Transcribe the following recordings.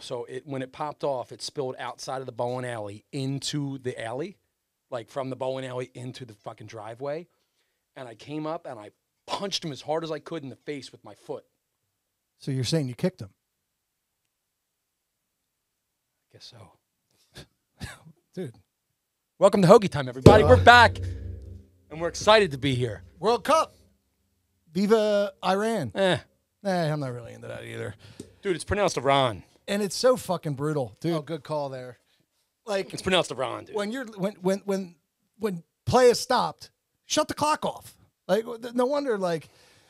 So when it popped off, it spilled outside of the bowling alley into the alley, like from the bowling alley into the fucking driveway. And I came up and I punched him as hard as I could in the face with my foot. So you're saying you kicked him? I guess so. Dude. Welcome to Hoagie Time, everybody. We're back, and we're excited to be here. World Cup. Viva Iran. I'm not really into that either. Dude, it's pronounced Iran. And it's so fucking brutal, dude. Oh, good call there. Like It's pronounced Iran, dude. when play is stopped, shut the clock off. Like no wonder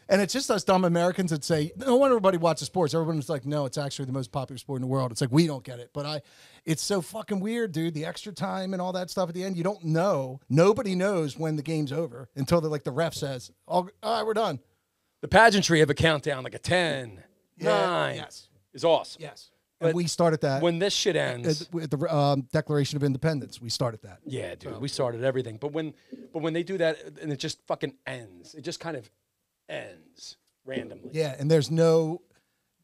and it's just us dumb Americans that say, no wonder everybody watches sports. Everyone's like, no, it's actually the most popular sport in the world. It's like, we don't get it. But it's so fucking weird, dude. The extra time and all that stuff at the end, you don't know. Nobody knows when the game's over until the ref says, all right, we're done. The pageantry of a countdown, like a 10, 9, yes. is awesome. Yes. But and we started that. When this shit ends. At the Declaration of Independence, we started that. Yeah, dude, we started everything. But when they do that and it just fucking ends, it just kind of ends randomly. Yeah, and the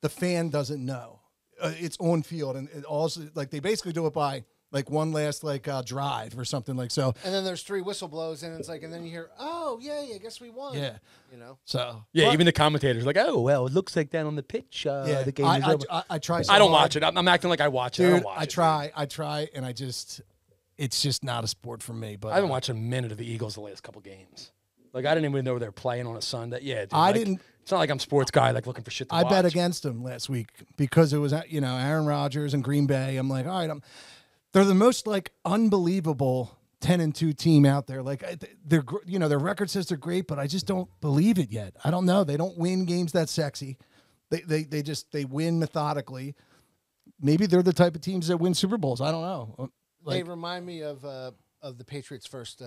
fan doesn't know. It's on field, and it also, like, they basically do it by, like, one last, drive or something like so. And then there's 3 whistle blows, and it's like, and then you hear, oh, yay, I guess we won. Yeah. You know? So. Yeah, but, even the commentators are like, oh, well, it looks like that on the pitch. Yeah, the game is over. I try so I don't hard. watch it. I'm acting like I watch it. Dude, I don't watch it. I try, and it's just not a sport for me. But I haven't watched a minute of the Eagles the last couple games. Like, I didn't even know they were playing on a Sunday. Yeah, dude, I didn't. It's not like I'm a sports guy, like, looking for shit to watch. I bet against them last week because it was, Aaron Rodgers and Green Bay. I'm like, all right, they're the most, unbelievable 10-2 team out there. Like, their record says they're great, but I just don't believe it yet. I don't know. They don't win games that sexy. They win methodically. Maybe they're the type of teams that win Super Bowls. I don't know. They remind me of the Patriots' first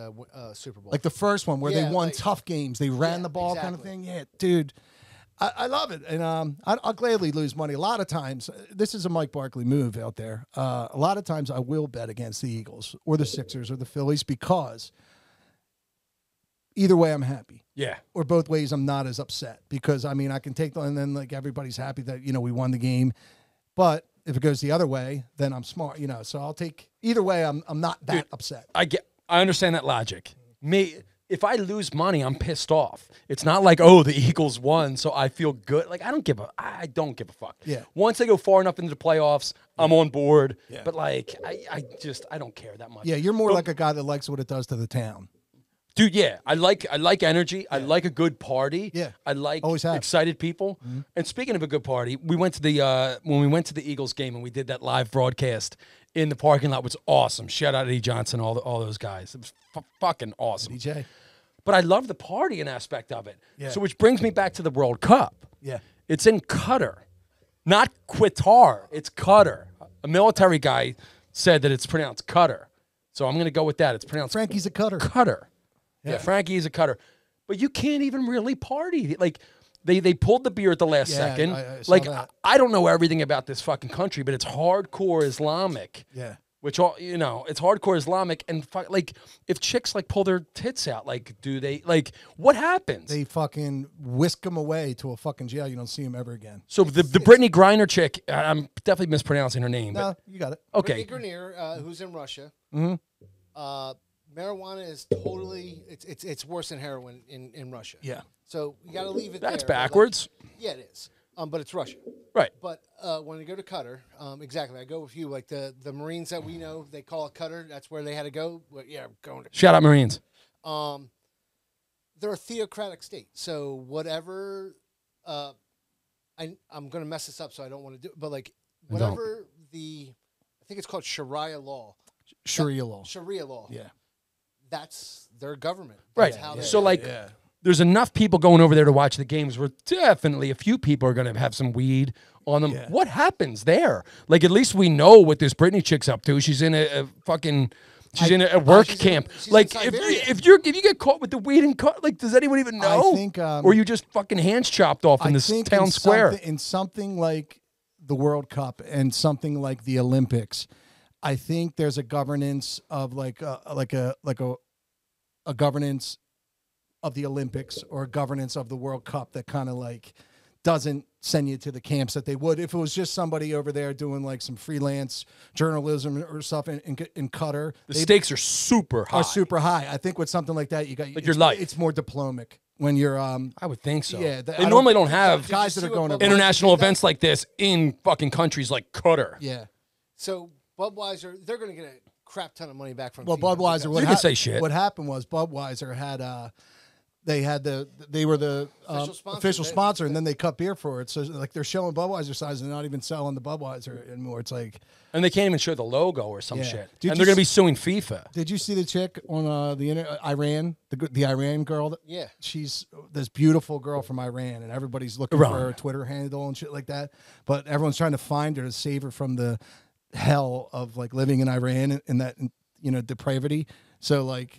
Super Bowl. Like the first one where they won tough games. They ran the ball kind of thing. Yeah, dude. I love it. And I'll gladly lose money. A lot of times, this is a Mike Barkley move out there. A lot of times I will bet against the Eagles or the Sixers or the Phillies because either way I'm happy. Yeah. Or both ways I'm not as upset because, I can take them and then everybody's happy that, we won the game. But if it goes the other way, then I'm smart, so I'll take either way. I'm not that upset. I understand that logic. If I lose money, I'm pissed off. It's not like, oh, the Eagles won, so I feel good. Like, I don't give a fuck. Yeah. Once they go far enough into the playoffs, I'm on board. Yeah. But I don't care that much. Yeah, you're more like a guy that likes what it does to the town. Dude, yeah. I like energy. Yeah. I like a good party. Yeah. I like always have excited people. Mm-hmm. And speaking of a good party, we went to when we went to the Eagles game and we did that live broadcast in the parking lot, was awesome. Shout out to E. Johnson, all those guys. It was fucking awesome. DJ. But I love the partying aspect of it. Yeah. So which brings me back to the World Cup. Yeah. It's in Qatar. Not Qatar. It's Qatar. A military guy said that it's pronounced Qatar. So I'm going to go with that. It's pronounced Frankie's a cutter. Qatar. Yeah, Frankie is a cutter. But you can't even really party. Like, they pulled the beer at the last second. I saw that. I don't know everything about this fucking country, but it's hardcore Islamic. Yeah. Which, it's hardcore Islamic. And, if chicks, pull their tits out, do they, what happens? They fucking whisk them away to a fucking jail. You don't see them ever again. So the Brittany Griner chick, I'm definitely mispronouncing her name. No, but, you got it. Okay. Brittany Griner, who's in Russia. Mm-hmm. Marijuana is totally it's worse than heroin in Russia. Yeah. So you got to leave it That's there. backwards. Yeah, it is. But it's Russia. Right. But when you go to Qatar, exactly, I go with you. Like the Marines that we know, they call it Qatar. That's where they had to go. Well, yeah, I'm going to. Shout out Marines. They're a theocratic state. So whatever, I'm going to mess this up, so I don't want to do. But whatever I think it's called Sharia law. Sharia law. Sharia law. Yeah. That's their government. Right. That's how So there's enough people going over there to watch the games where definitely a few people are going to have some weed on them. Yeah. What happens there? At least we know what this Britney chick's up to. She's in a fucking... She's in a work camp. If you get caught with the weed and does anyone even know? I think, or you just fucking hands chopped off in this town square. In something like the World Cup and something like the Olympics, I think there's a governance of a governance of the Olympics or a governance of the World Cup that kind of doesn't send you to the camps that they would if it was just somebody over there doing like some freelance journalism or stuff in Qatar. The stakes are super high. I think with something like that, you got like your life. It's more diplomatic when you're. I would think so. Yeah, they normally don't have guys that are going to international events like this in fucking countries like Qatar. Yeah. So Budweiser, they're going to get a crap ton of money back from. Well, Budweiser. You can say shit. What happened was Budweiser had. They were the official sponsor, and then they cut beer for it. So like they're showing Budweiser size, and they're not even selling the Budweiser anymore. It's like, and they can't even show the logo or some shit. And they're going to be suing FIFA. Did you see the chick on the Iran, the Iran girl? Yeah, she's this beautiful girl from Iran, and everybody's looking for her Twitter handle and shit like that. But everyone's trying to find her to save her from the hell of like living in Iran and that depravity. So like.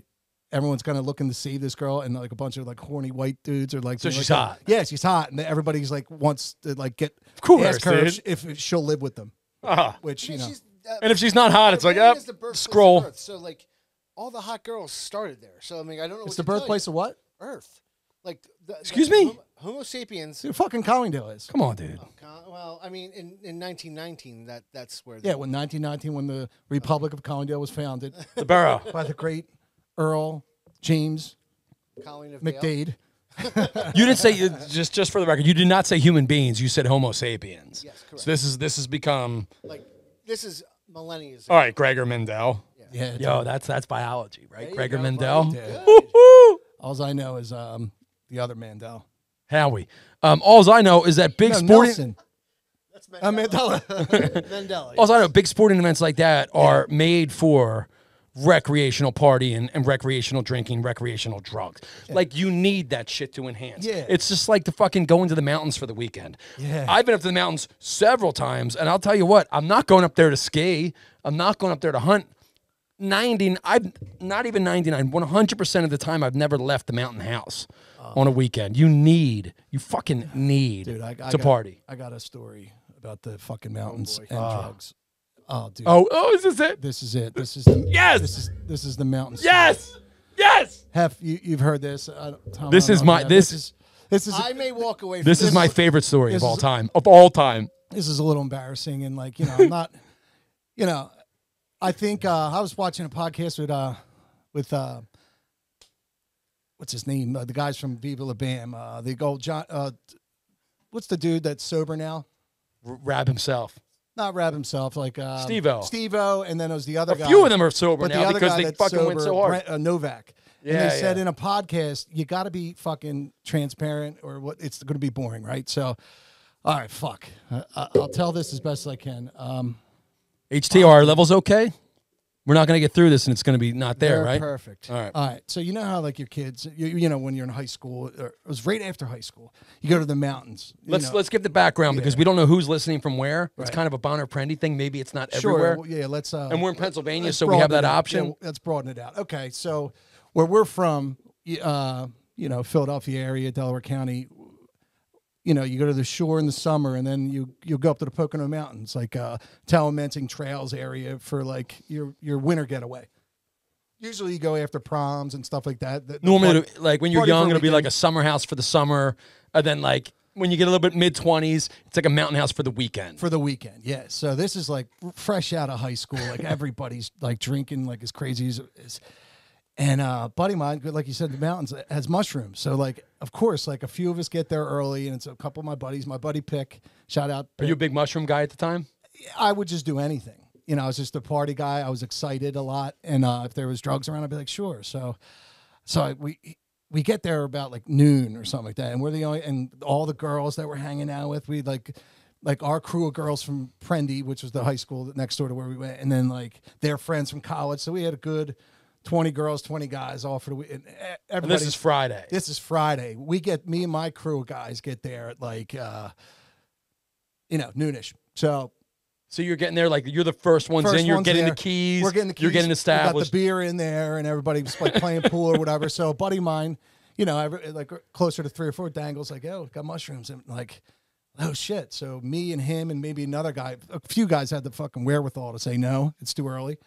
Everyone's kind of looking to save this girl, and like a bunch of like horny white dudes are like. So she's hot. Yeah, she's hot, and everybody's like wants to like ask her if she'll live with them. Which and if she's not hot, it's like scroll. So like all the hot girls started there. So I mean, I don't know. It's the birthplace of what? Earth. Like excuse me, Homo sapiens. Dude, fucking Collingdale is. Come on, dude. Well, I mean, in 1919, that's where. When 1919, when the Republic of Collingdale was founded, the borough by the great Earl James McDade. You didn't say just for the record. You did not say human beings. You said Homo sapiens. Yes, correct. So this has become like this is millennia. All right, Gregor Mendel. Yeah. Yo, that's biology, right? Gregor Mendel. All I know is the other Mandel. Howie. All I know is that big sporting. Nelson. That's Mandela. Mandela. All I know, big sporting events like that are made for recreational partying and recreational drinking, recreational drugs. Like you need that shit to enhance. Yeah. It's just like the fucking going to the mountains for the weekend. Yeah. I've been up to the mountains several times, and I'll tell you what, I'm not going up there to ski. I'm not going up there to hunt. 100% of the time I've never left the mountain house on a weekend. You fucking need to party. I got a story about the fucking mountains and drugs. Oh, dude. Oh, is this it? This is it. This is the yes. This is the mountain. Yes. Yes. Hef, you've heard this. Tom, this is my this is. I may walk away. From this is my favorite story of all time. Of all time. This is a little embarrassing, and like I'm not. I think I was watching a podcast with what's his name? The guys from Viva La Bam. They go John. What's the dude that's sober now? Rab himself. Not Rab himself, like Steve-O, and then it was the other guy. A few of them are sober but now because they fucking sober, went so hard. Novak. Yeah, and they said in a podcast, you got to be fucking transparent, or what? It's going to be boring, right? So, all right, fuck. I'll tell this as best as I can. HTR levels okay? We're not going to get through this, and it's going to be not there, right? Perfect. All right. So you know how like your kids, you know, when you're in high school, or it was right after high school, you go to the mountains. Let's give the background because we don't know who's listening from where. It's kind of a Bonner Prendy thing. Maybe it's not everywhere. Well, yeah, let's. And we're in Pennsylvania, so we have that option. Yeah, let's broaden it out. Okay, so where we're from, Philadelphia area, Delaware County. You go to the shore in the summer, and then you'll go up to the Pocono Mountains, like Talamenting Trails area for like your winter getaway. Usually you go after proms and stuff like that. Normally, like when you're young, it'll be like a summer house for the summer, and then like when you get a little bit mid-20s, it's like a mountain house for the weekend. For the weekend, yeah. So this is like fresh out of high school. Like everybody's like drinking like as crazy as. And buddy of mine, like you said, the mountains has mushrooms. So like, of course, like a few of us get there early, and it's a couple of my buddies. My buddy Pick, shout out. Pick. Are you a big mushroom guy at the time? I would just do anything. I was just a party guy. I was excited a lot, and if there was drugs around, I'd be like, sure. So we get there about like noon or something like that, and we're the only, and all the girls that we're hanging out with, we like our crew of girls from Prendy, which was the high school next door to where we went, and then like their friends from college. So we had a good 20 girls, 20 guys, all for the week. And this is Friday. This is Friday. Me and my crew of guys get there at like, noonish. So you're getting there like you're the first ones in. You're getting the keys. We're getting the keys. You're getting established. We got the beer in there, and everybody's like playing pool or whatever. So a buddy of mine, like closer to 3 or 4 dangles, like, oh, got mushrooms, and like, oh shit. So me and him and maybe another guy, a few guys had the fucking wherewithal to say no, it's too early.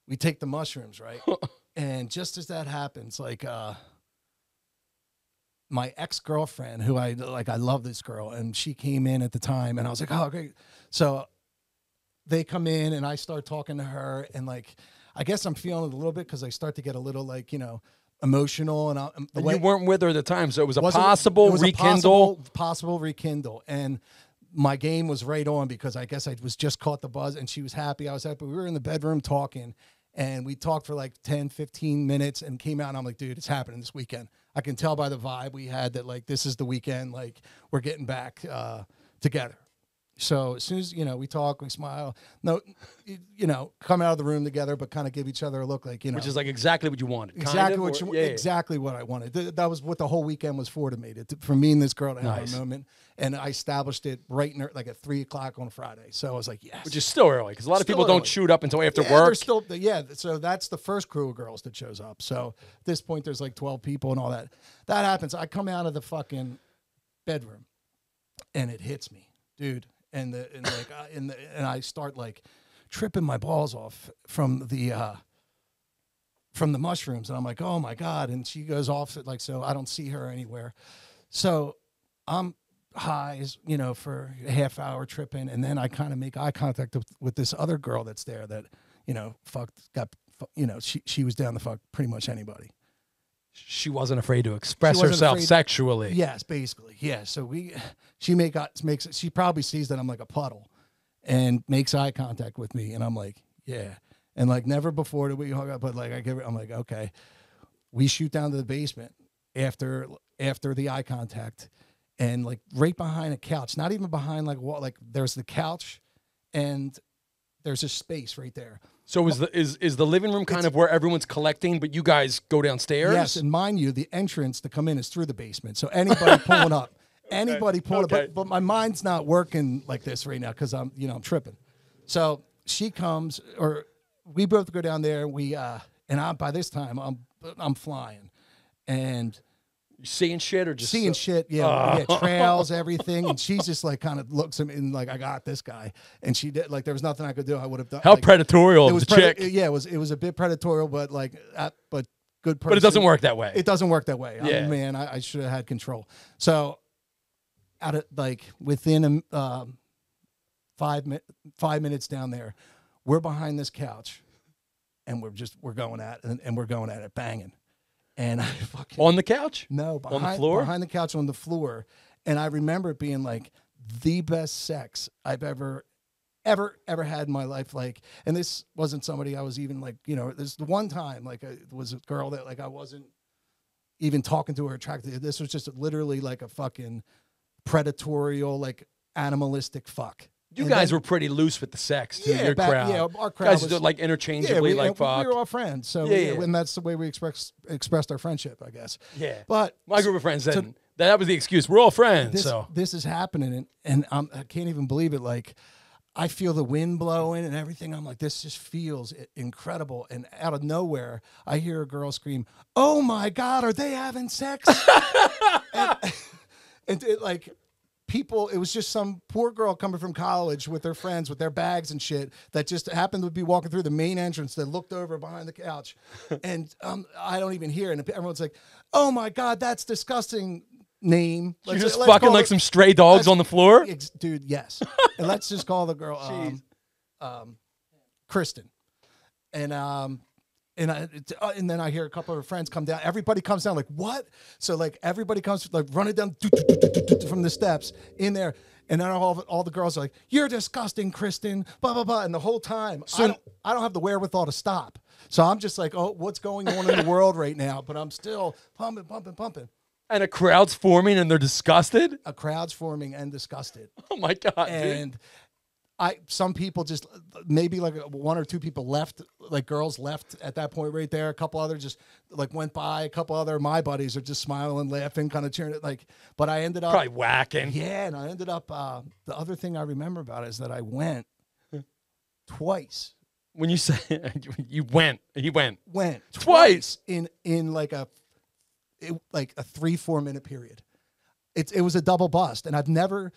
We take the mushrooms, right? And just as that happens, like my ex-girlfriend, who I love this girl, and she came in at the time, and I was like, oh, great. So they come in, and I start talking to her, and like, I guess I'm feeling it a little bit because I start to get a little like, emotional, and you weren't with her at the time, so it was a possible rekindle. Possible rekindle, and my game was right on because I guess I was just caught the buzz, and she was happy. I was happy. We were in the bedroom talking, and we talked for like 10, 15 minutes and came out, and I'm like, dude, it's happening this weekend. I can tell by the vibe we had that, like, this is the weekend. Like, we're getting back together. So as soon as, we talk, we smile. No, come out of the room together, but kind of give each other a look like, Which is like exactly what you wanted. Exactly what I wanted. That was what the whole weekend was for to me, for me and this girl to have a moment. And I established it right like at 3 o'clock on Friday. So I was like, yes. Which is still early because a lot of people don't shoot up until after work. So that's the first crew of girls that shows up. So at this point, there's like 12 people and all that. That happens. I come out of the fucking bedroom and it hits me, dude. And I start like tripping my balls off from the mushrooms, and I'm like, oh my God. And she goes off like, so I don't see her anywhere. So I'm high, for a half hour tripping, and then I kind of make eye contact with this other girl that's there that, she was down to fuck pretty much anybody. She wasn't afraid to express herself sexually. Yes, basically. Yeah. So she probably sees that I'm like a puddle and makes eye contact with me. And I'm like, yeah. And like never before did we hug up, but like I'm like, okay. We shoot down to the basement after the eye contact, and like right behind a couch, not even behind like wall, like there's the couch and there's a space right there. So is the living room kind of where everyone's collecting, but you guys go downstairs? Yes, and mind you, the entrance to come in is through the basement. So anybody pulling up, but my mind's not working like this right now because I'm tripping. So she comes, or we both go down there. By this time I'm flying, and you seeing shit or just seeing shit, yeah, trails, everything, and she's just like kind of looks at me and like, I got this guy, and she did like there was nothing I could do. I would have done. How predatorial was the chick? Yeah, it was a bit predatorial, but like, but good person. But it doesn't work that way. It doesn't work that way. Yeah, man, I should have had control. So, out of like within 5 minutes down there, we're behind this couch, and we're going at it, and we're going at it banging. And I fucking on the couch? No, on the floor? Behind the couch on the floor. And I remember it being like the best sex I've ever had in my life. Like, and this wasn't somebody I was even like, this the one time like it was a girl that like I wasn't even talking to or attracted to. This was just literally like a fucking predatorial, like animalistic fuck. You guys were pretty loose with the sex, too, your crowd. Yeah, our crowd guys did like interchangeably, like fuck. We were all friends, so and that's the way we expressed our friendship, I guess. Yeah, but my group of friends said that was the excuse. We're all friends. This is happening, and I can't even believe it. Like, I feel the wind blowing and everything. I'm like, this just feels incredible. And out of nowhere, I hear a girl scream, "Oh my God, are they having sex?" and it like. People, it was just some poor girl coming from college with their friends, with their bags and shit, that just happened to be walking through the main entrance that looked over behind the couch. And I don't even hear it. And everyone's like, oh my God, that's disgusting name. You're just fucking like some stray dogs on the floor? Dude, yes. And let's just call the girl Kristen. And then I hear a couple of her friends come down. Everybody comes down like, what? So like everybody comes like running down from the steps in there. And then all the girls are like, you're disgusting, Kristen, blah, blah, blah. And the whole time, so, I don't have the wherewithal to stop. So I'm just like, oh, what's going on in the world right now? But I'm still pumping. And a crowd's forming and they're disgusted? A crowd's forming and disgusted. Oh, my God, and dude. Some people just maybe like 1 or 2 people left, like girls left at that point right there. A couple others just like went by. A couple other my buddies are just smiling, laughing, kind of cheering it. Like, but I ended up probably whacking. Yeah, and I ended up. The other thing I remember about it is that I went twice. When you say you went twice in like a 3-4 minute period. It was a double bust, and I've never.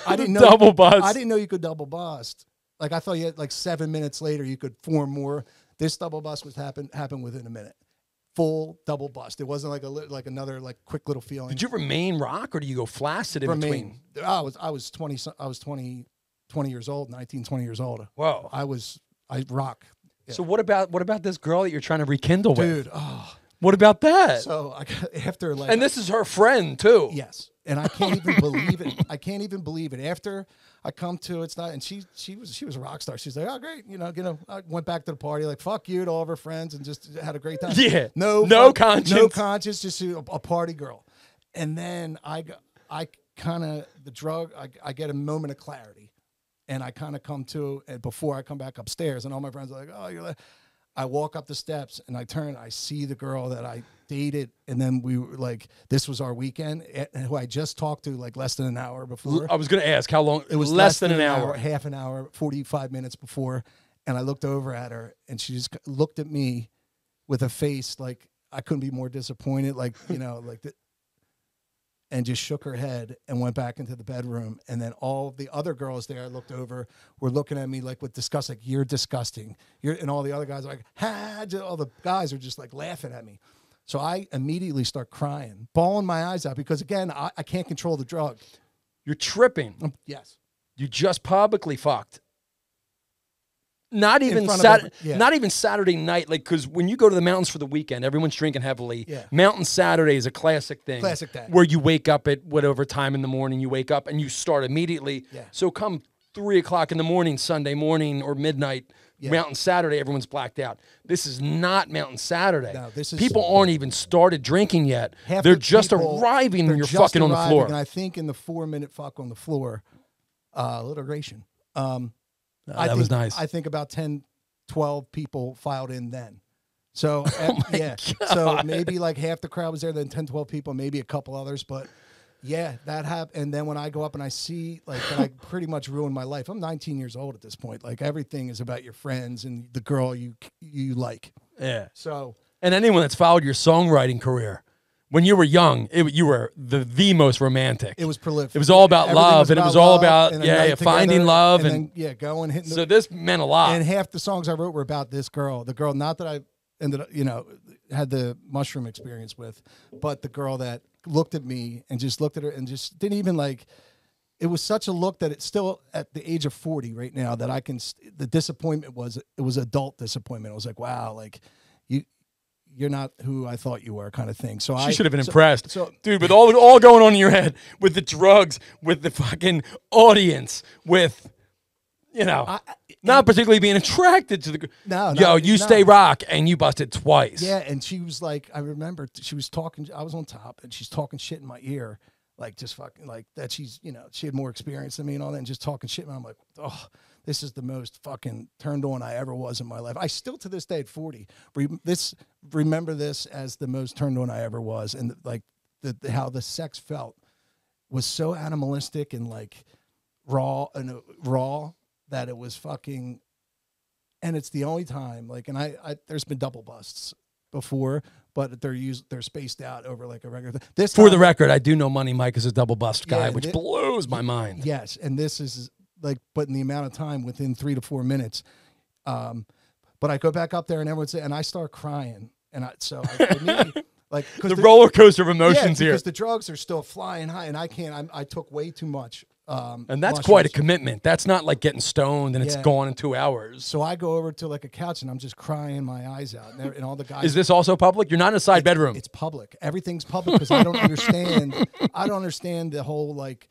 I didn't know double bust. I didn't know you could double bust. Like I thought you had like 7 minutes later you could form more. This double bust was happen within a minute. full double bust. It wasn't like another like quick little feeling. Did you remain rock or do you go flaccid in between? I was 20 years old, 19, 20 years old. Whoa. I rock. Yeah. So what about this girl that you're trying to rekindle with? Dude, oh. What about that? So after like, and this is her friend too. Yes, and I can't even believe it. I can't even believe it. After I come to it's not, and she was a rock star. She's like, oh great, I went back to the party like fuck you to all of her friends and just had a great time. Yeah, no conscience, just a party girl. And then I kind of the drug. I get a moment of clarity, and I kind of come to, and before I come back upstairs, and all my friends are like, oh you're like. I walk up the steps and I turn. I see the girl that I dated, and then we were like, "This was our weekend." And who I just talked to like less than an hour before. I was going to ask how long. It was less than an hour, half an hour, 45 minutes before. And I looked over at her, and she just looked at me with a face like I couldn't be more disappointed, like and just shook her head and went back into the bedroom. And then all the other girls there I looked over were looking at me like with disgust, like, you're disgusting. And all the other guys are like, ha, all the guys are just like laughing at me. So I immediately start crying, bawling my eyes out because, again, I can't control the drug. You're tripping. Yes. You just publicly fucked. Not even Saturday night, like, because when you go to the mountains for the weekend, everyone's drinking heavily. Yeah. Mountain Saturday is a classic thing. Classic day. Where you wake up at whatever time in the morning you wake up and you start immediately. Yeah. So come 3 o'clock in the morning, Sunday morning or midnight, Mountain Saturday, everyone's blacked out. This is not Mountain Saturday. No, this is people aren't even started drinking yet. They're just arriving and you're fucking on the floor. And I think in the 4-minute fuck on the floor, alliteration. That was nice. I think about 10, 12 people filed in then. So, God. So maybe like half the crowd was there, then 10, 12 people, maybe a couple others. But yeah, that happened. And then when I go up and I see like that I pretty much ruined my life. I'm 19 years old at this point. Like everything is about your friends and the girl you like. Yeah. So. And anyone that's followed your songwriting career, when you were young, you were the most romantic. It was prolific. It was all about love, and it was all about finding love, and then, going hitting. So this meant a lot. And half the songs I wrote were about this girl, the girl not that I ended up, had the mushroom experience with, but the girl that looked at me and just looked at her and just didn't even like. It was such a look that it's still at the age of 40 right now that I can. The disappointment was adult disappointment. I was like, wow, like you're not who I thought you were, kind of thing. So she should have been impressed. Dude, with all going on in your head, with the drugs, with the fucking audience, with, not particularly being attracted to the... stay rock, and you busted twice. Yeah, and she was like, I remember she was talking, I was on top, and she's talking shit in my ear, like just fucking, like that she's, she had more experience than me and all that, and just talking shit, and I'm like, oh... This is the most fucking turned on I ever was in my life. I still, to this day, at 40, remember this as the most turned on I ever was. And like how the sex felt was so animalistic and like raw that it was fucking. And it's the only time, like, and I there's been double busts before, but they're spaced out over like a regular. This for the record, I do know Money Mike is a double bust guy, which blows my mind. Yes, and this is. Like, but in the amount of time within 3 to 4 minutes, but I go back up there and everyone's and I start crying, and I immediately, like the roller coaster of emotions here because the drugs are still flying high, and I can't. I took way too much, and that's quite a commitment. That's not like getting stoned and it's gone in 2 hours. So I go over to like a couch and I'm just crying my eyes out, and all the guys. Is this also public? You're not in a side bedroom. It's public. Everything's public because I don't understand. I don't understand the whole like.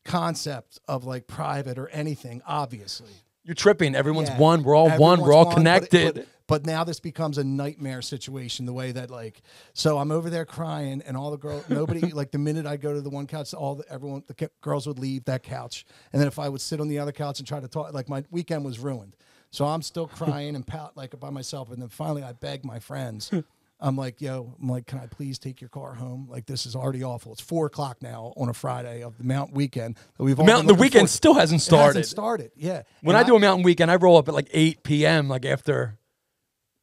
Concept of like private or anything. Obviously you're tripping. Everyone's one. We're all one. We're all connected, but now this becomes a nightmare situation, the way that like, so I'm over there crying and all the girls, nobody, like the minute I go to the one couch, the girls would leave that couch. And then if I would sit on the other couch and try to talk, like my weekend was ruined. So I'm still crying and pout like by myself. And then finally I begged my friends, I'm like, can I please take your car home? Like, this is already awful. It's 4 o'clock now on a Friday of the mountain weekend. The weekend still hasn't started. It hasn't started, yeah. When I do a mountain weekend, I roll up at like 8 p.m. like after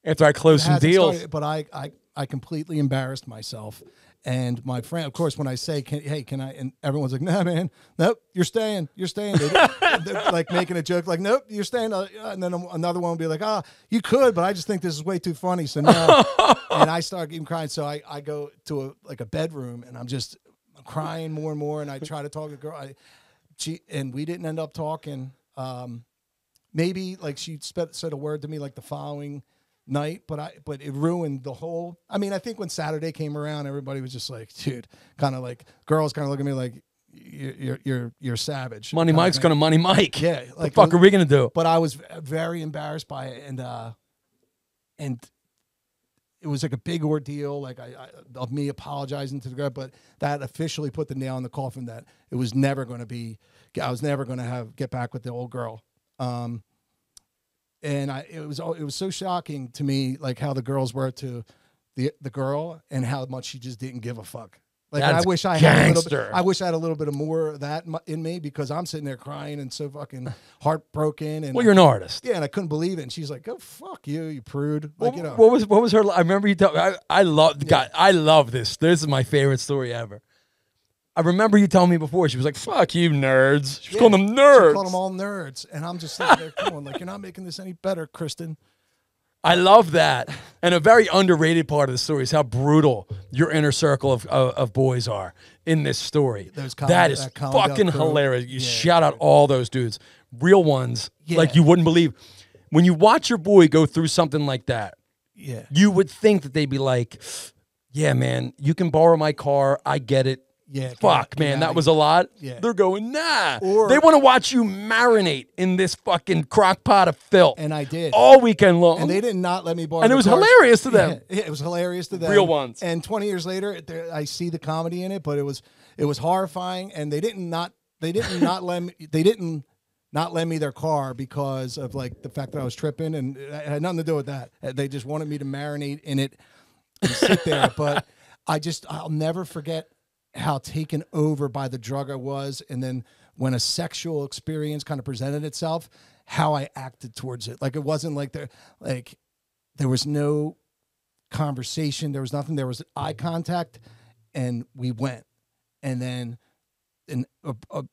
I close some deals. But I completely embarrassed myself, And my friend, of course, when I say, hey, can I? And everyone's like, nah, man, nope, you're staying. They're like making a joke, like, nope, you're staying. And then another one will be like, you could, but I just think this is way too funny. So no. And I start even crying. So I go to a bedroom and I'm crying more and more. And I try to talk to the girl. And we didn't end up talking. Maybe like she said a word to me like the following night, but it ruined the whole. I mean, I think when Saturday came around, everybody was just like, dude, kind of like girls kind of look at me like you're savage. Money Mike's gonna Money Mike. Yeah, like the fuck are we gonna do? But I was very embarrassed by it, and it was like a big ordeal, like of me apologizing to the girl, but that officially put the nail in the coffin that it was never going to be. I was never going to get back with the old girl. And it was so shocking to me, like how the girls were to the girl and how much she just didn't give a fuck. Like I wish I had a little bit of more of that in me, because I'm sitting there crying and so fucking heartbroken. And well, you're an artist. Yeah, and I couldn't believe it. And she's like, "Go fuck you, you prude." Like, what was her? I remember you telling me. I love this. This is my favorite story ever. I remember you telling me before. She was like, "Fuck you, nerds." She was calling them nerds. She called them all nerds, and I'm just sitting there going, like, "You're not making this any better, Kristen." I love that. And a very underrated part of the story is how brutal your inner circle of boys are in this story. That is fucking hilarious. You shout out all those dudes. Real ones, like you wouldn't believe. When you watch your boy go through something like that, you would think that they'd be like, yeah, man, you can borrow my car. I get it. Yeah, fuck, man, that was a lot. Yeah. They're going, nah. They want to watch you marinate in this fucking crock pot of filth. And I did. All weekend long. And they did not let me borrow And it was hilarious to them. Yeah, it was hilarious to them. Real ones. And 20 years later, I see the comedy in it, but it was horrifying. And they didn't not let me their car because of like the fact that I was tripping, and it had nothing to do with that. They just wanted me to marinate in it and sit there. But I'll never forget how taken over by the drug I was, and then when a sexual experience kind of presented itself, how I acted towards it. Like it wasn't like there was no conversation, there was nothing, there was eye contact, and we went. And then an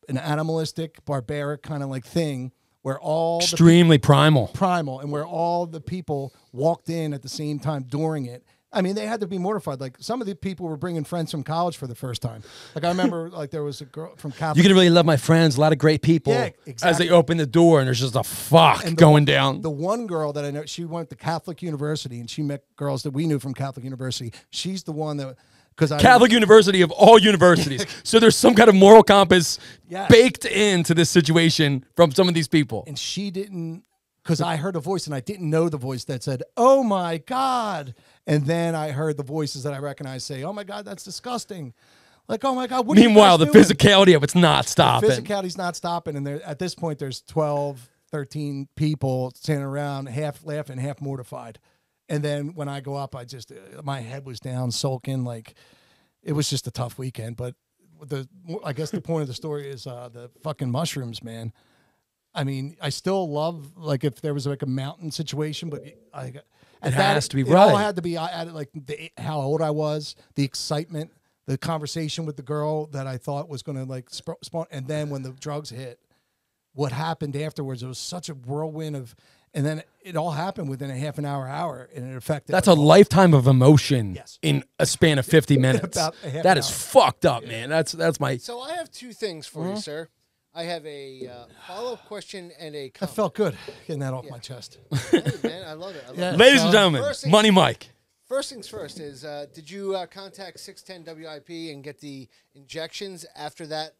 animalistic, barbaric kind of like thing where all extremely primal, and where all the people walked in at the same time during it. I mean, they had to be mortified. Like some of the people were bringing friends from college for the first time. Like I remember, like there was a girl from Catholic. You can really love my friends. A lot of great people. Yeah, exactly. As they open the door, and there's just a fuck going down. The one girl that I know, she went to Catholic University, and she met girls that we knew from Catholic University. She's the one that Catholic University of all universities. So there's some kind of moral compass baked into this situation from some of these people. And she didn't. Because I heard a voice, and I didn't know the voice that said, "Oh my God." And then I heard the voices that I recognized say, "Oh my God, that's disgusting." Like, "Oh my God, what Meanwhile, are you the guys doing?" physicality of it's not stopping. The physicality's not stopping. And at this point, there's 12, 13 people standing around, half laughing, half mortified. And then when I go up, my head was down, sulking. Like, it was just a tough weekend. But I guess the point of the story is the fucking mushrooms, man. I mean, I still love, like, if there was like a mountain situation, but it has to be right. It all had to be like how old I was, the excitement, the conversation with the girl that I thought was going to like spawn, and then when the drugs hit, what happened afterwards? It was such a whirlwind of, and then it all happened within a half an hour, and it affected. That's a lifetime of emotion in a span of 50 minutes. That is fucked up, man. That's my. So I have two things for you, sir. I have a follow-up question and a comment. That felt good, getting that off my chest. Hey, man, I love it. Ladies and gentlemen, Money Mike. First things first is, did you contact 610 WIP and get the injections after that?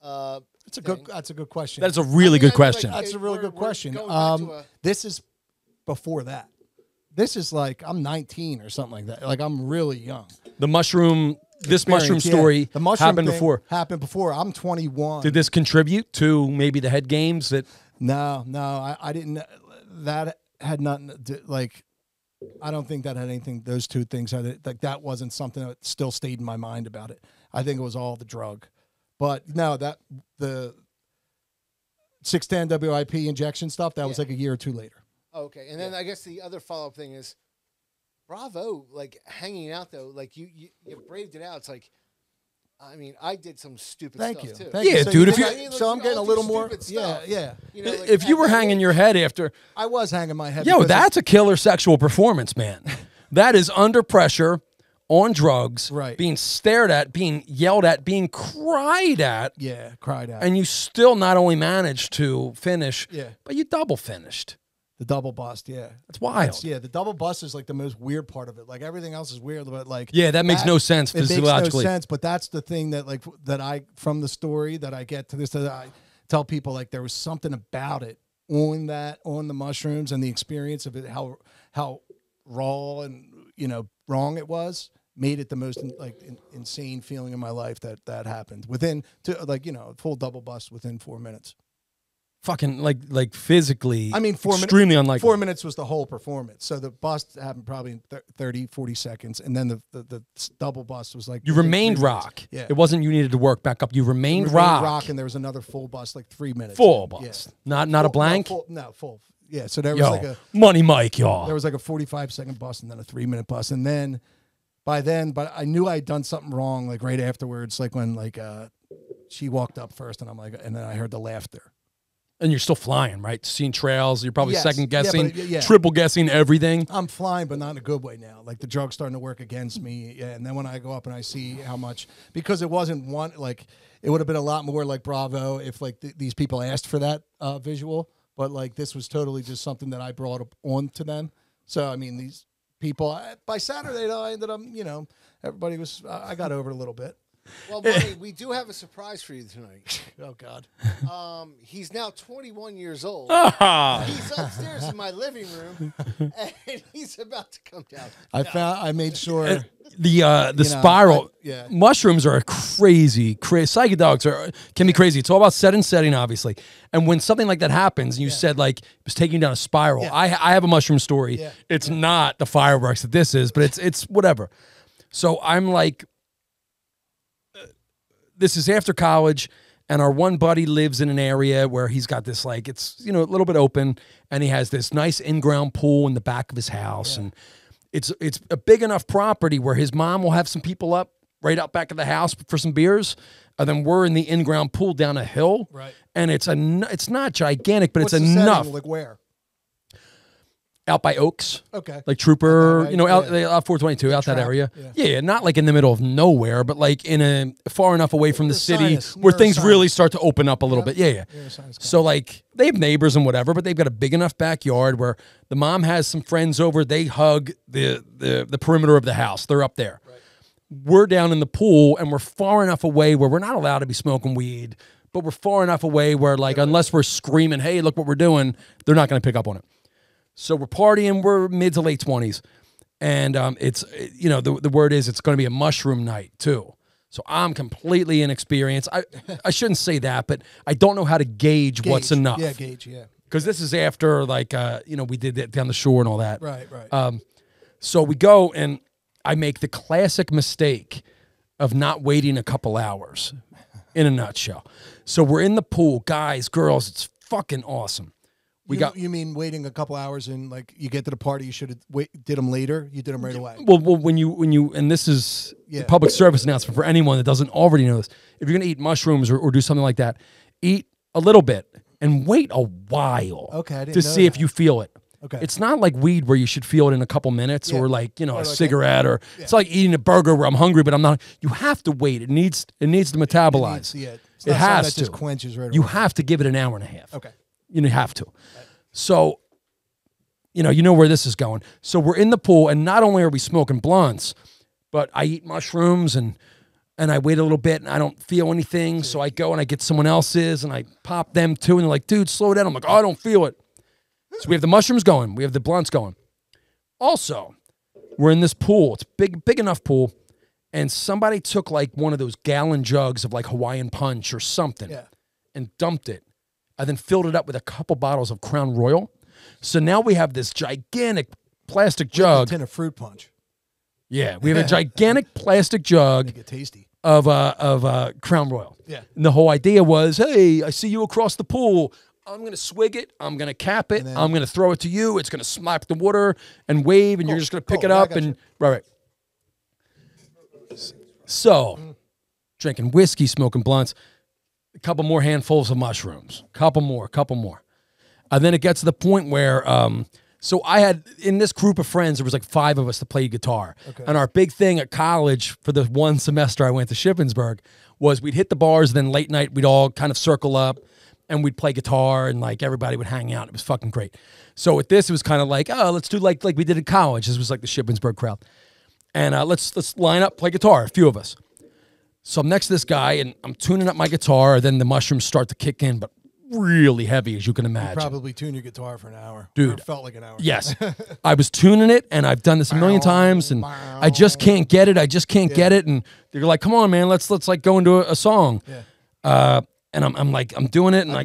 That's a good question. That's a really good question. That's a really good question. This is before that. This is like I'm 19 or something like that. Like I'm really young. The mushroom. This mushroom story happened before. Happened before. I'm 21. Did this contribute to maybe the head games? That No, I didn't. That had nothing to do, like. I don't think that had anything. Those two things had it. Like that wasn't something that still stayed in my mind about it. I think it was all the drug, but no, that the 610 WIP injection stuff that was like a year or two later. Okay, and then I guess the other follow-up thing is, bravo, like hanging out though. Like you braved it out. It's like, I mean, I did some stupid stuff too. Thank you. Yeah, So dude, you if you- think so I'm getting a little more. Yeah. You know, like, If you were hanging your head after, I was hanging my head. yo, because that's a killer sexual performance, man. That is under pressure, on drugs, Right. being stared at, being yelled at, being cried at, cried out. and you still not only managed to finish, but you double finished. The double bust, That's wild. The double bust is like the most weird part of it. Like everything else is weird, but like That makes no sense physiologically. It makes no sense, but that's the thing that like that I from the story that I get to this that I tell people like there was something about it on the mushrooms and the experience of it how raw and wrong it was made it the most insane feeling in my life that happened within full double bust within 4 minutes. Fucking like physically, I mean, 4 minutes. Extremely unlikely. 4 minutes was the whole performance. So the bust happened probably in 30, 40 seconds. And then the double bust was like... You remained rock. Yeah. It wasn't you needed to work back up. You remained rock. And there was another full bust, like 3 minutes. Full bust. Not a blank? No, full. Yeah, so there was like a... Money Mike, y'all. There was like a 45-second bust and then a 3-minute bust. And then, but I knew I'd done something wrong, like right afterwards, like when she walked up first and I'm like, and then I heard the laughter. And you're still flying, right? Seeing trails. You're probably second guessing, but triple guessing everything. I'm flying, but not in a good way now. Like the drug's starting to work against me. Yeah, and then when I go up and I see how much, because it wasn't one, like it would have been a lot more like Bravo if like these people asked for that visual. But like this was totally just something that I brought on to them. So, I mean, these people, by Saturday, though, I ended up, everybody was, I got over it a little bit. Well, Bonnie, we do have a surprise for you tonight. Oh, God. He's now 21 years old. Ah. He's upstairs in my living room, and he's about to come down. I made sure. The spiral. yeah. Mushrooms are crazy. Psychedelics can be crazy. It's all about set and setting, obviously. And when something like that happens, and you said like it was taking you down a spiral. Yeah. I have a mushroom story. Yeah. It's not the fireworks that this is, but it's whatever. So I'm like, this is after college, and our one buddy lives in an area where he's got this like it's a little bit open, and he has this nice in-ground pool in the back of his house, and it's a big enough property where his mom will have some people up right out back of the house for some beers, and then we're in the in-ground pool down a hill, right? And it's not gigantic, but What's it's the enough. Setting? Like where? Out by Oaks. Okay. Like Trooper, right. out 422, out that Trap. area. Yeah. Yeah, not like in the middle of nowhere, but like in a far enough away from the city Neuroscience. where things really start to open up a little bit. Yeah. Neuroscience. So like they have neighbors and whatever, but they've got a big enough backyard where the mom has some friends over. They hug the perimeter of the house. They're up there. Right. We're down in the pool and we're far enough away where we're not allowed to be smoking weed, but we're far enough away where like unless we're screaming, hey, look what we're doing, they're not going to pick up on it. So we're partying, we're mid to late 20s. And it's, the word is it's going to be a mushroom night too. So I'm completely inexperienced. I shouldn't say that, but I don't know how to gauge what's enough. Yeah, gauge, yeah. Because this is after like, we did that down the shore and all that. Right, right. So we go and I make the classic mistake of not waiting a couple hours in a nutshell. So we're in the pool, guys, girls, it's fucking awesome. You mean waiting a couple hours and like you get to the party, you should have did them later? You did them right away. Well, when you and this is a public service announcement for anyone that doesn't already know this. If you're gonna eat mushrooms or do something like that, eat a little bit and wait a while. Okay, I didn't to know see if that. you feel it. Okay, it's not like weed where you should feel it in a couple minutes or like a cigarette or it's like eating a burger where I'm hungry but I'm not. You have to wait. It needs to metabolize. It has to. Just quenches right away. You have to give it an hour and a half. Okay. You have to. So, you know where this is going. So we're in the pool, and not only are we smoking blunts, but I eat mushrooms, and I wait a little bit, and I don't feel anything. So I go and I get someone else's, and I pop them too, and they're like, dude, slow down. I'm like, oh, I don't feel it. So we have the mushrooms going. We have the blunts going. Also, we're in this pool. It's big enough pool, and somebody took like one of those gallon jugs of like Hawaiian Punch or something and dumped it. I then filled it up with a couple bottles of Crown Royal. So now we have this gigantic plastic jug. A tin of fruit punch. Yeah, we have a gigantic plastic jug. Make it tasty. Of Crown Royal. Yeah. And the whole idea was, hey, I see you across the pool. I'm going to swig it. I'm going to cap it. I'm going to throw it to you. It's going to smack the water and wave, and you're just going to pick it up. And right. So, drinking whiskey, smoking blunts, a couple more handfuls of mushrooms, couple more. And then it gets to the point where, so I had, in this group of friends, there was like 5 of us that played guitar. Okay. And our big thing at college for the one semester I went to Shippensburg was we'd hit the bars, then late night we'd all kind of circle up and we'd play guitar and like everybody would hang out. It was fucking great. So with this, it was kind of like, oh, let's do like we did in college. This was like the Shippensburg crowd. And let's line up, play guitar, a few of us. So I'm next to this guy and I'm tuning up my guitar. Then the mushrooms start to kick in, but really heavy, as you can imagine. You probably tune your guitar for an hour. Dude. It felt like an hour. Yes. I was tuning it, and I've done this a million times, and I just can't get it. Get it. And they're like, come on, man, let's like go into a song. Yeah. And I'm doing it, and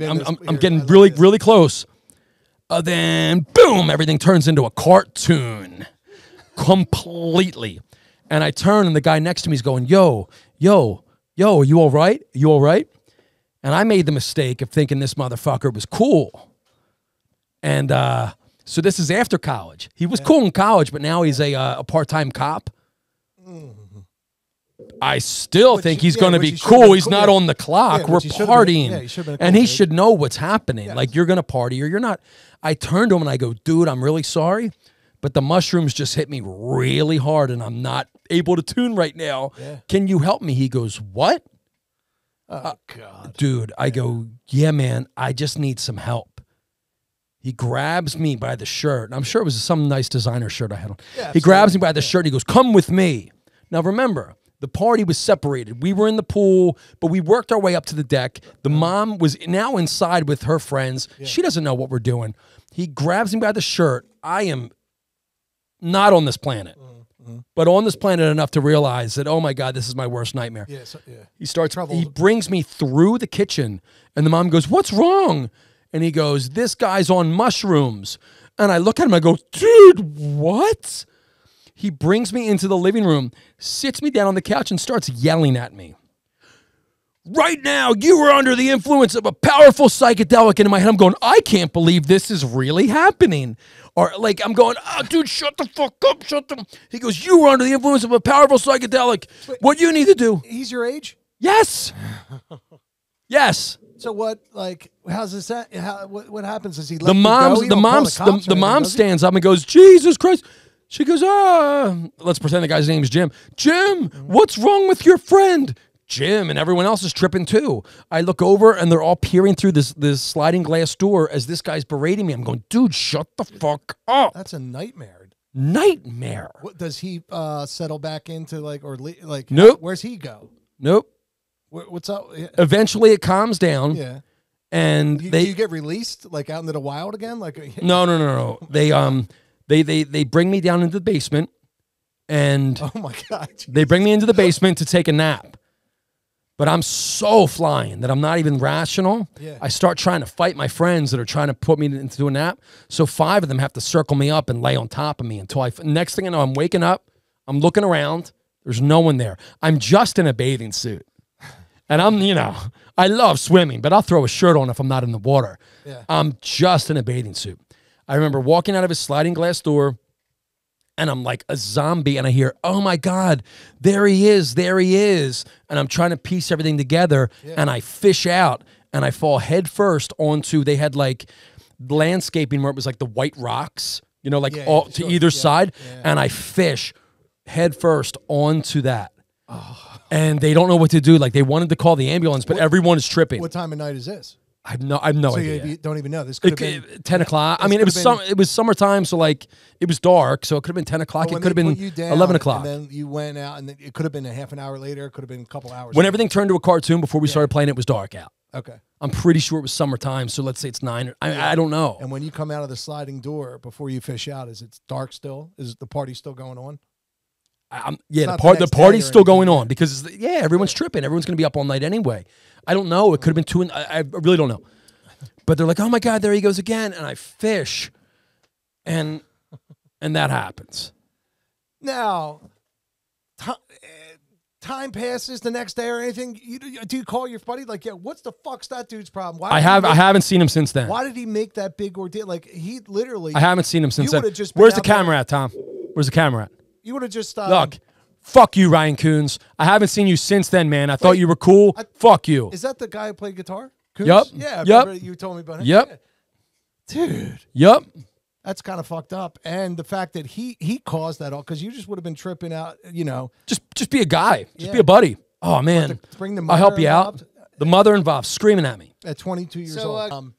I'm getting really close. Then, boom, everything turns into a cartoon. Completely. And I turn, and the guy next to me is going, yo, are you all right? You all right? And I made the mistake of thinking this motherfucker was cool. And so this is after college. He was cool in college, but now he's a part-time cop. I still think he's going to be cool. He's not on the clock. We're partying. And he should know what's happening. Yes. Like, you're going to party or you're not. I turned to him and I go, dude, I'm really sorry, but the mushrooms just hit me really hard and I'm not able to tune right now. Yeah. Can you help me? He goes, what? Oh, God. Dude, I go, yeah, man, I just need some help. He grabs me by the shirt. And I'm sure it was some nice designer shirt I had on. Yeah, he grabs me by the shirt. He goes, come with me. Now, remember, the party was separated. We were in the pool, but we worked our way up to the deck. The mom was now inside with her friends. Yeah. She doesn't know what we're doing. He grabs me by the shirt. I am not on this planet. But on this planet enough to realize that, oh my God, this is my worst nightmare. Yeah, he brings me through the kitchen, and the mom goes, what's wrong? And he goes, this guy's on mushrooms. And I look at him, I go, dude, what? He brings me into the living room, sits me down on the couch, and starts yelling at me. Right now, you are under the influence of a powerful psychedelic. And in my head, I'm going, I can't believe this is really happening. Or like, I'm going, oh, dude, shut the fuck up, He goes, you were under the influence of a powerful psychedelic. Wait, what you need to do. He's your age? Yes. Yes. So what, like, how's this, what happens? Does he let the mom stands up and goes, Jesus Christ. She goes, let's pretend the guy's name is Jim. Jim, what's wrong with your friend? Jim and everyone else is tripping too. I look over and they're all peering through this sliding glass door as this guy's berating me. I'm going, dude, shut the fuck up. That's a nightmare. Nightmare. What, does he settle back into like nope. Where's he go? Nope. What's up? Eventually it calms down. Yeah. And do you get released like out into the wild again? Like No. They bring me down into the basement and oh my God. Jesus. They bring me into the basement to take a nap. But I'm so flying that I'm not even rational. Yeah. I start trying to fight my friends that are trying to put me into a nap. So 5 of them have to circle me up and lay on top of me until next thing I know, I'm waking up. I'm looking around. There's no one there. I'm just in a bathing suit. And I love swimming, but I'll throw a shirt on if I'm not in the water. Yeah. I'm just in a bathing suit. I remember walking out of his sliding glass door, and I'm like a zombie, and I hear, oh my God, there he is. And I'm trying to piece everything together, and I fish out, and I fall head first onto, they had like landscaping where it was like the white rocks, to either side, and I fish head first onto that. Oh. And they don't know what to do. Like, they wanted to call the ambulance, but everyone is tripping. What time of night is this? I have no idea. You don't even know. This could have been 10 o'clock. I mean, it was summertime, so like it was dark, so it could have been 10 o'clock. It could have been 11 o'clock. And then you went out, and it could have been a half an hour later. It could have been a couple hours. When everything turned to a cartoon before we started playing, it was dark out. Okay. I'm pretty sure it was summertime, so let's say it's 9. I don't know. And when you come out of the sliding door before you fish out, is it dark still? Is the party still going on? The party's still going on because everyone's tripping. Everyone's going to be up all night anyway. I don't know. It could have been 2. I really don't know. But they're like, oh my God, there he goes again. And I fish. And that happens. Now, time passes the next day or anything, do you call your buddy like, yeah, what's the fuck's that dude's problem? I haven't seen him since then. Why did he make that big ordeal? Like he literally. I haven't seen him since then. Just Where's the camera at, Tom? Where's the camera at? You would have just look. Fuck you, Ryan Coons. I haven't seen you since then, man. I thought you were cool. Fuck you. Is that the guy who played guitar? Coons? Yep. Yeah. Yep. You told me about him. Yep. Dude. Yep. That's kind of fucked up. And the fact that he caused that all, because you just would have been tripping out, Just be a guy. Just be a buddy. Oh, man. Bring the I'll mother help you involved. out. The mother involved, screaming at me. At 22 years old.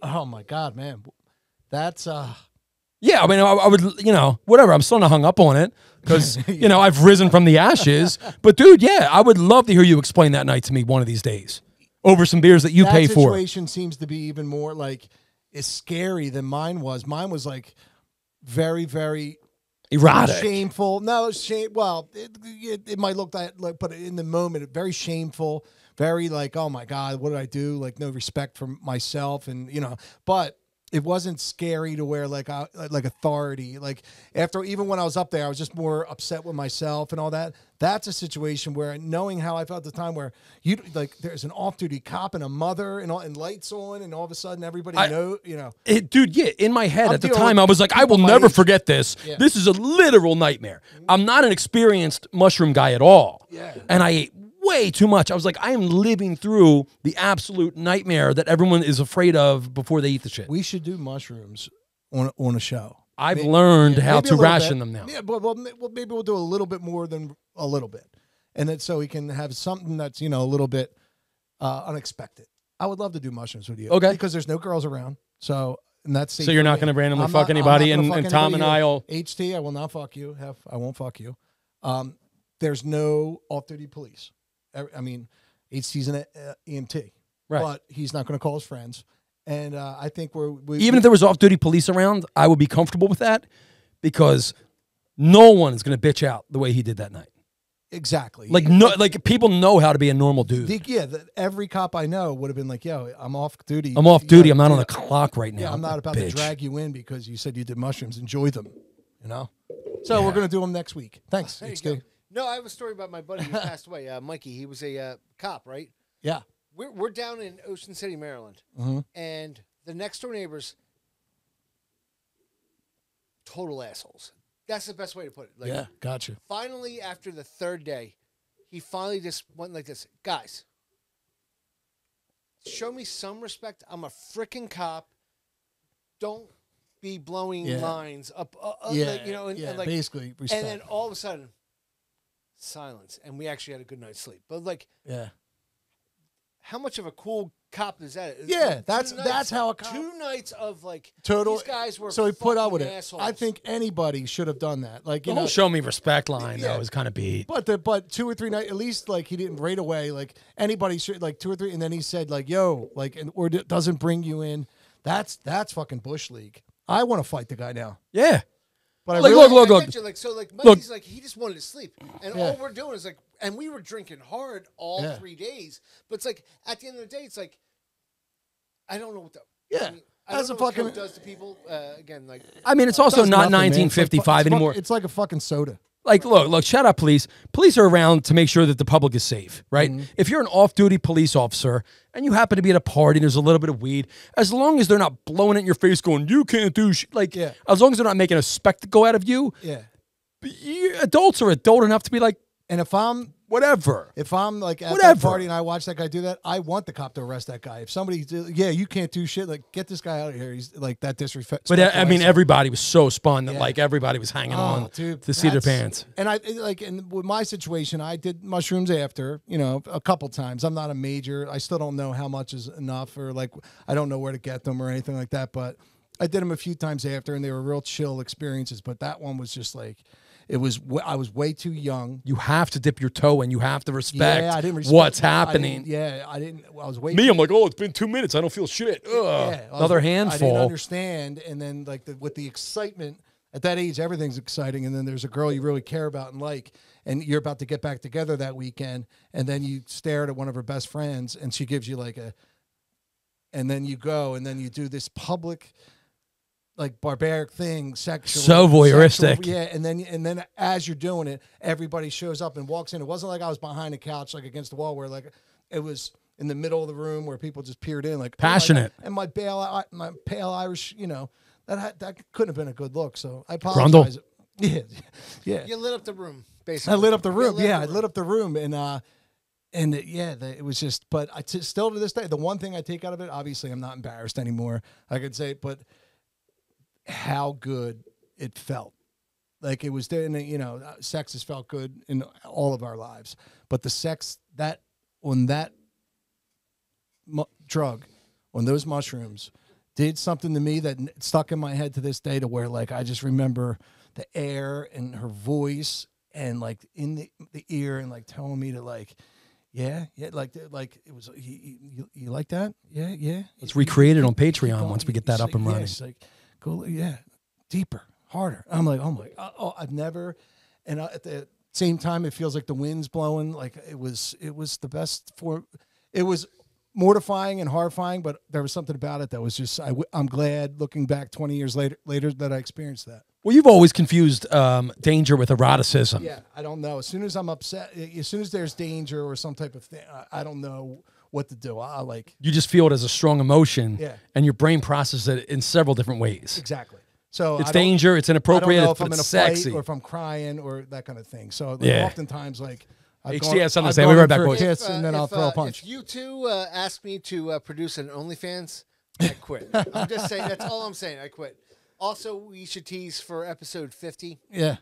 Oh, my God, man. That's... Yeah, I mean, I would, whatever. I'm still not hung up on it because, I've risen from the ashes. But, dude, yeah, I would love to hear you explain that night to me one of these days over some beers that you pay for. That situation seems to be even more, is scary than mine was. Mine was, very, very... erotic. Shameful. No, well, it might look that, but in the moment, very shameful. Very, oh, my God, what did I do? No respect for myself and, but... It wasn't scary to where like authority. Even when I was up there, I was just more upset with myself and all that. That's a situation where, knowing how I felt at the time, where there's an off-duty cop and a mother and lights on, and all of a sudden everybody Dude, yeah, in my head at the time, I was like, I will never forget this. Yeah. This is a literal nightmare. I'm not an experienced mushroom guy at all, and I ate way too much. I was like, I am living through the absolute nightmare that everyone is afraid of before they eat the shit. We should do mushrooms on a show. I've learned how to ration them now. Yeah, well, maybe we'll do a little bit more than a little bit, and then so we can have something that's a little bit unexpected. I would love to do mushrooms with you. Okay, because there's no girls around, so and that's so you're not going to randomly fuck anybody, and Tom and I will. HT, I will not fuck you. I won't fuck you. There's no off-duty police. I mean, HT's an EMT, right? But he's not going to call his friends. And I think even if there was off-duty police around, I would be comfortable with that because no one is going to bitch out the way he did that night. Exactly. People know how to be a normal dude. Every cop I know would have been like, "Yo, I'm off duty. I'm off duty. I'm not on the clock right now. Yeah, I'm not about to drag you in because you said you did mushrooms. Enjoy them, So we're going to do them next week. Thanks, HT. No, I have a story about my buddy who passed away, Mikey. He was a cop, right? Yeah. We're down in Ocean City, Maryland, and the next door neighbors, total assholes. That's the best way to put it. Yeah, gotcha. Finally, after the third day, he finally just went like this. Guys, show me some respect. I'm a freaking cop. Don't be blowing lines up. Basically respect. And then all of a sudden, silence, and we actually had a good night's sleep. But how much of a cool cop is that? Yeah, that's how a cop. 2 nights of total. These guys were so he put up with assholes. it. I think anybody should have done that. The whole show me respect line though is kind of beat. But 2 or 3 nights at least he didn't right away anybody should 2 or 3 and then he said yo or doesn't bring you in. That's fucking bush league. I want to fight the guy now. Yeah. But look. Mikey's he just wanted to sleep, and all we're doing is and we were drinking hard all 3 days. But it's at the end of the day, it's I don't know what the that's a fucking does to people. Again, I mean, it's also not 1955 anymore. It's like a fucking soda. Look, shut up, police. Police are around to make sure that the public is safe, right? If you're an off-duty police officer and you happen to be at a party and there's a little bit of weed, as long as they're not blowing it in your face going, you can't do shit, as long as they're not making a spectacle out of you, adults are adult enough to be and if I'm whatever. If I'm at that party and I watch that guy do that, I want the cop to arrest that guy. If somebody, you can't do shit. Get this guy out of here. He's that disrespect. But I mean, everybody was so spun that everybody was hanging on to see their pants. And and with my situation, I did mushrooms after, a couple times. I'm not a major. I still don't know how much is enough, or I don't know where to get them or anything like that. But I did them a few times after, and they were real chill experiences. But that one was just I was way too young. You have to dip your toe in. You have to respect, what's happening. I was way I'm it's been 2 minutes. I don't feel shit. Another handful. I didn't understand. And then with the excitement, at that age, everything's exciting. And then there's a girl you really care about and you're about to get back together that weekend. And then you stare at one of her best friends and she gives you and then you go and then you do this public like barbaric thing, sexual, So voyeuristic. yeah, and then as you're doing it, everybody shows up and walks in. It wasn't like I was behind a couch, like against the wall, where like it was in the middle of the room where people just peered in, like passionate. Oh my God. And my pale Irish, that couldn't have been a good look. So I apologize. Yeah. You lit up the room, basically. I lit up the room. I lit up the room, it was just. But still to this day, the one thing I take out of it, obviously, I'm not embarrassed anymore. I could say, but how good it felt. Like it was there, and sex has felt good in all of our lives. But the sex on that drug, on those mushrooms, did something to me that stuck in my head to this day. To where like I just remember the air and her voice, and like in the ear, and like telling me to like. Yeah, like it was. You like that? Yeah. Let's recreate it on Patreon once we get that up and running. It's like, go, deeper, harder. I'm like, oh my, I've never, and at the same time, it feels like the wind's blowing. Like it was the best it was mortifying and horrifying, but there was something about it that was just. I'm glad looking back 20 years later that I experienced that. Well, you've always confused danger with eroticism. Yeah, I don't know. As soon as I'm upset, as soon as there's danger or some type of thing, I don't know what to do. You just feel it as a strong emotion, yeah, and your brain processes it in several different ways. Exactly. So it's danger, it's inappropriate, I don't know if I'm in a sexy, fight or if I'm crying or that kind of thing. So oftentimes, like, HT has something to say. We'll be right back, boys. And then I'll throw a punch. If you two ask me to produce an OnlyFans, I quit. I'm just saying. That's all I'm saying. I quit. Also, we should tease for episode 50. Yeah.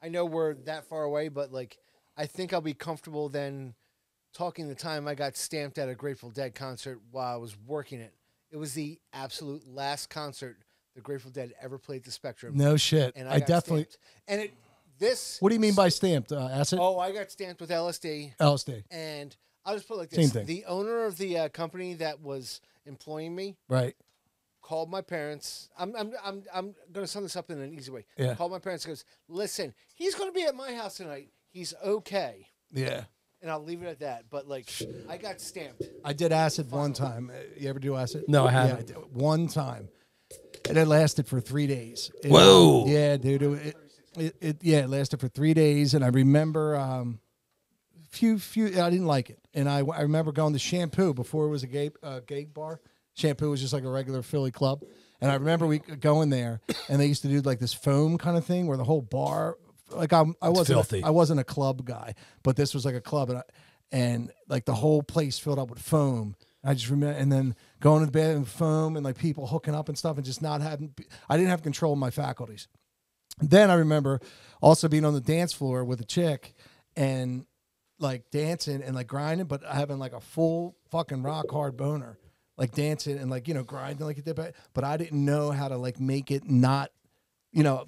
I know we're that far away, but, like, I think I'll be comfortable then talking the time I got stamped at a Grateful Dead concert while I was working it. It was the absolute last concert the Grateful Dead ever played at the Spectrum. No shit. And I definitely... Stamped. And this... What do you mean by stamped? Acid? Oh, I got stamped with LSD. LSD. And I'll just put it like this. Same thing. The owner of the company that was employing me... Right. Called my parents. I'm going to sum this up in an easy way. Yeah. Called my parents. Goes, listen, he's going to be at my house tonight. He's okay. Yeah. And I'll leave it at that. But like, I got stamped. I did acid one time. You ever do acid? No, I haven't. Yeah, one time, and it lasted for 3 days. Whoa. Yeah, dude. It lasted for 3 days, and I remember few. I didn't like it, and I remember going to Shampoo before it was a gay bar. Shampoo was just like a regular Philly club. And I remember we going there, and they used to do like this foam kind of thing where the whole bar, like I wasn't a club guy, but this was like a club, and like the whole place filled up with foam. I just remember, and then going to bed and foam and like people hooking up and stuff, and just I didn't have control of my faculties. Then I remember also being on the dance floor with a chick and like dancing and like grinding, but having like a full fucking rock hard boner. Like dancing and like, grinding like it did, but I didn't know how to like make it not,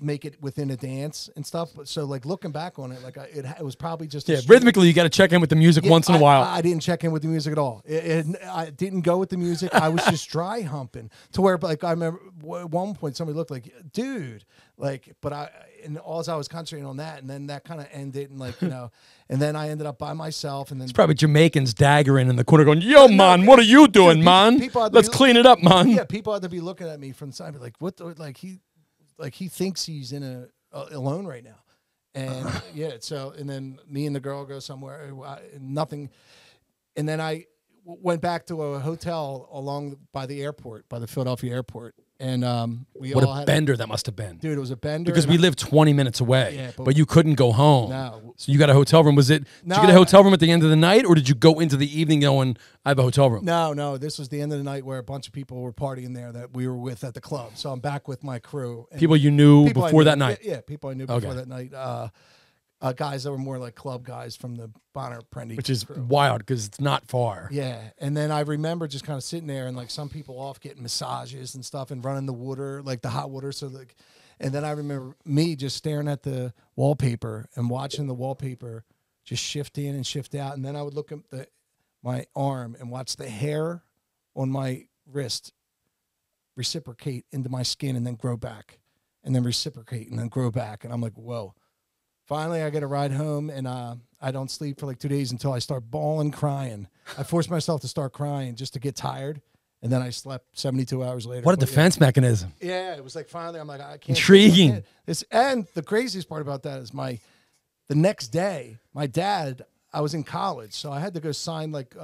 make it within a dance and stuff. But so like looking back on it, like it was probably just rhythmally you got to check in with the music once in a while. I didn't check in with the music at all. I didn't go with the music. I was just dry humping to where like I remember at one point somebody looked like, dude, like, but all I was concentrating on that, and then that kind of ended, and like and then I ended up by myself, and then it's probably Jamaicans daggering in the corner, going, "Yo, man, what are you doing, man? Let's clean it up, man." Yeah, people had to be looking at me from the side, like, "What? He thinks he's in alone right now," and So and then me and the girl go somewhere, nothing, and then I went back to a hotel along by the airport, by the Philadelphia airport. And what a bender that must have been. Dude, it was a bender. Because we lived 20 minutes away, yeah, but you couldn't go home. No. So you got a hotel room. Did you get a hotel room at the end of the night, or did you go into the evening going, I have a hotel room? No. This was the end of the night where a bunch of people were partying there that we were with at the club. So I'm back with my crew. And people you knew before that night? Yeah, people I knew before that night. Guys that were more like club guys from the Bonner Prendy, which is crew. Wild because it's not far. Yeah, and then I remember just kind of sitting there and like some people off getting massages and stuff and running the water, like the hot water. So like, and then I remember me just staring at the wallpaper and watching the wallpaper just shift in and shift out, and then I would look at my arm and watch the hair on my wrist reciprocate into my skin and then grow back, and then reciprocate and then grow back, and I'm like, whoa. Finally, I get a ride home, and I don't sleep for like 2 days until I start bawling, crying. I force myself to start crying just to get tired, And then I slept 72 hours later. What a defense mechanism. Yeah, it was like finally I'm like, I can't. Intriguing. And the craziest part about that is the next day, my dad, I was in college, so I had to go sign like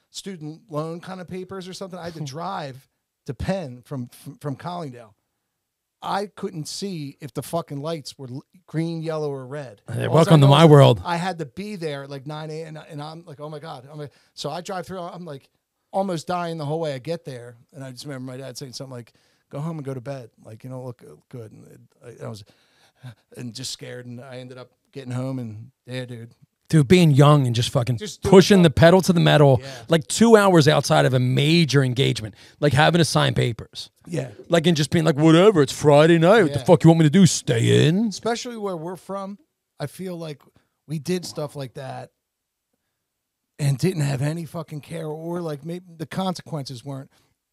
student loan kind of papers or something. I had to drive to Penn from Collingdale. I couldn't see if the fucking lights were green, yellow, or red. Hey, welcome to my world. I had to be there at like 9 a.m. and I'm like, oh my God. So I drive through, I'm like almost dying the whole way I get there. And I just remember my dad saying something like, go home and go to bed. Like, look good. And I was just scared. And I ended up getting home and yeah, dude, being young and just fucking pushing the pedal to the metal, like 2 hours outside of a major engagement, like having to sign papers. Yeah. Like, and just being like, whatever, it's Friday night. What the fuck you want me to do? Stay in? Especially where we're from, I feel like we did stuff like that and didn't have any fucking care, or like maybe the consequences weren't.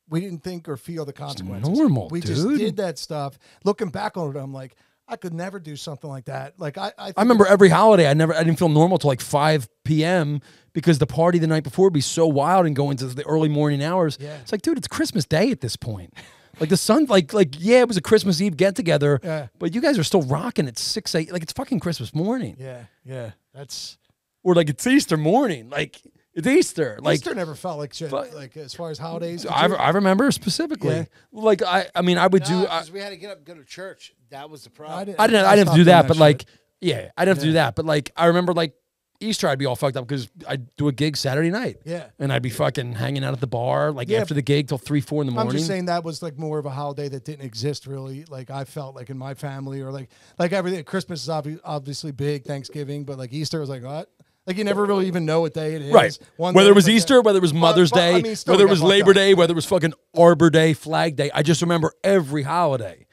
We didn't think or feel the consequences. It's normal, we just did that stuff. Looking back on it, I'm like, I could never do something like that. Like I remember every holiday, I didn't feel normal till like 5 p.m. because the party the night before would be so wild and go into the early morning hours. Yeah. It's like, dude, it's Christmas Day at this point. Like the sun, like yeah, it was a Christmas Eve get together, but you guys are still rocking at 6 8. Like it's fucking Christmas morning. Yeah, that's or like it's Easter morning. Like it's Easter. Like Easter never felt like shit. Like as far as holidays, I remember specifically. Yeah. Like I mean, I would do because we had to get up and go to church. That was the problem. I didn't have to do that, but like I didn't have to do that. But like I remember like Easter, I'd be all fucked up because I'd do a gig Saturday night. Yeah. And I'd be fucking hanging out at the bar like after the gig till 3 4 in the morning. I'm just saying that was like more of a holiday that didn't exist really. Like I felt like in my family or like everything. Christmas is obviously big, Thanksgiving, but like Easter was like what? Like you never really even know what day it is. Right. Whether it was Easter, whether it was Mother's Day, whether it was Labor Day, whether it was fucking Arbor Day, Flag Day. I just remember every holiday.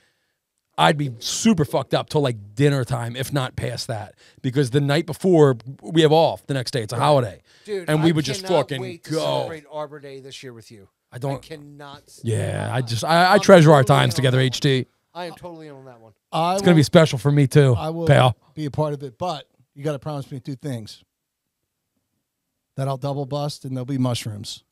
I'd be super fucked up till like dinner time, if not past that. Because the night before, we have off the next day. It's a holiday. Dude, and we would just fucking wait to go. celebrate Arbor Day this year with you. I cannot. Yeah, I treasure our times together, HT. I am totally in on that one. It's going to be special for me too, I will pal. Be a part of it, but you got to promise me 2 things. That I'll double bust and there'll be mushrooms.